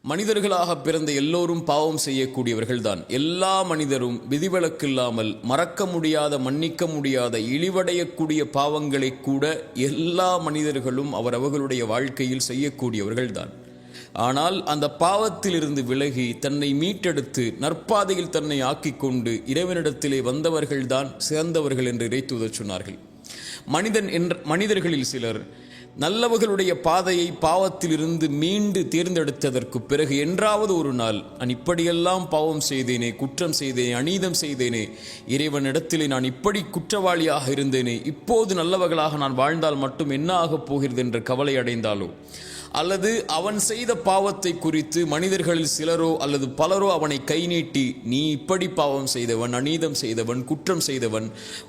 மனிதர்களாக பிறந்த எல்லோரும் பாவம் செய்யக்கூடியவர்கள்தான். எல்லா மனிதரும் விதிவிலக்கில்லாமல் மறக்க முடியாத, மன்னிக்க முடியாத, இழிவடையக்கூடிய பாவங்களை கூட எல்லா மனிதர்களும் அவர்களுடைய வாழ்க்கையில் செய்யக்கூடியவர்கள்தான். ஆனால் அந்த பாவத்திலிருந்து விலகி தன்னை மீட்டெடுத்து நற்பாதையில் தன்னை ஆக்கிக்கொண்டு இறைவனிடத்திலே வந்தவர்கள்தான் சிறந்தவர்கள் என்று இறைத்தூதர் சொன்னார்கள். மனிதர்களில் சிலர் நல்லவர்களுடைய பாதையை பாவத்திலிருந்து மீண்டு தேர்ந்தெடுத்ததற்கு பிறகு என்றாவது ஒரு நாள் நான் இப்படியெல்லாம் பாவம் செய்தேனே, குற்றம் செய்தேனே, அநீதம் செய்தேனே, இறைவனிடத்திலே நான் இப்படி குற்றவாளியாக இருந்தேனே, இப்போது நல்லவர்களாக நான் வாழ்ந்தால் மட்டும் என்ன ஆகப் போகிறது என்ற கவலை அடைந்தாலோ, அல்லது அவன் செய்த பாவத்தை குறித்து மனிதர்களில் சிலரோ அல்லது பலரோ அவனை கை நீட்டி, நீ இப்படி பாவம் செய்தவன், அநீதம் செய்தவன், குற்றம் செய்தவன்,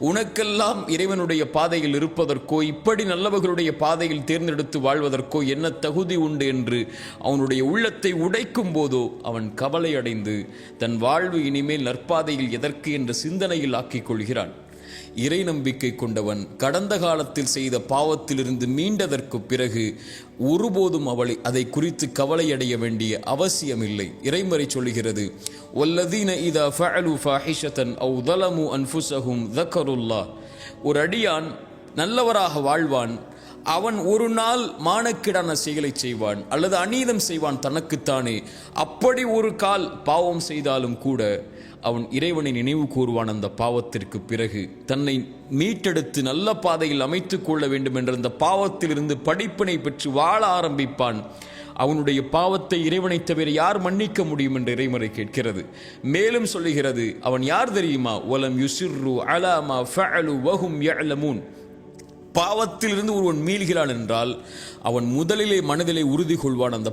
உனக்கெல்லாம் இறைவனுடைய பாதையில் இருப்பதற்கோ இப்படி நல்லவர்களுடைய பாதையில் தேர்ந்தெடுத்து வாழ்வதற்கோ என்ன தகுதி உண்டு என்று அவனுடைய உள்ளத்தை உடைக்கும் போதோ அவன் கவலை அடைந்து தன் வாழ்வு இனிமேல் நற்பாதையில் எதற்கு என்ற சிந்தனையில் ஆக்கிக் கொள்கிறான். இறை நம்பிக்கை கொண்டவன் கடந்த காலத்தில் செய்த பாவத்திலிருந்து மீண்டதற்கு பிறகு ஒருபோதும் அதை குறித்து கவலையடைய வேண்டிய அவசியமில்லை. இறைமறை சொல்லுகிறது, வல்லதீன இதா ஃபஅலு ஃபாஹிஷதன் அவ் ஸலமு அன்ஃபுஸஹும் ஸக்கருல்லாஹ். ஒரு அடியான் நல்லவராக வாழ்வான், அவன் ஒரு நாள் மானக்கிடான செயலை செய்வான் அல்லது அநீதம் செய்வான் தனக்குத்தானே. அப்படி ஒரு கால் பாவம் செய்தாலும் கூட அவன் இறைவனை நினைவு கூறுவான். அந்த பாவத்திற்கு பிறகு தன்னை மீட்டெடுத்து நல்ல பாதையில் அமைத்துக் கொள்ள வேண்டும் என்ற அந்த பாவத்திலிருந்து படிப்பினை பெற்று வாழ ஆரம்பிப்பான். அவனுடைய பாவத்தை இறைவனை தவிர யார் மன்னிக்க முடியும் என்று இறைமறை கேட்கிறது. மேலும் சொல்லுகிறது, அவன் யார் தெரியுமா? வலம் யுசிர்ரு அலா மா ஃபஅலு வஹும் யஅலமூன். பாவத்திலிருந்து ஒருவன் மீள்கிறான் என்றால் அவன் முதலிலே மனதிலே உறுதி கொள்வான், அந்த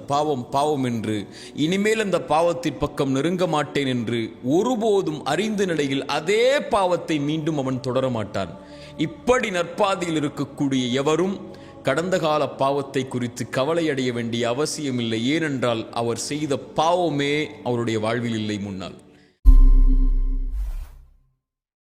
பாவம் என்று, இனிமேல் அந்த பாவத்தின் பக்கம் நெருங்க மாட்டேன் என்று. ஒருபோதும் அறிந்த நிலையில் அதே பாவத்தை மீண்டும் அவன் தொடர மாட்டான். இப்படி நற்பாதையில் இருக்கக்கூடிய எவரும் கடந்த கால பாவத்தை குறித்து கவலையடைய வேண்டிய அவசியமில்லை. ஏனென்றால் அவர் செய்த பாவமே அவருடைய வாழ்வில் இல்லை முன்னால்.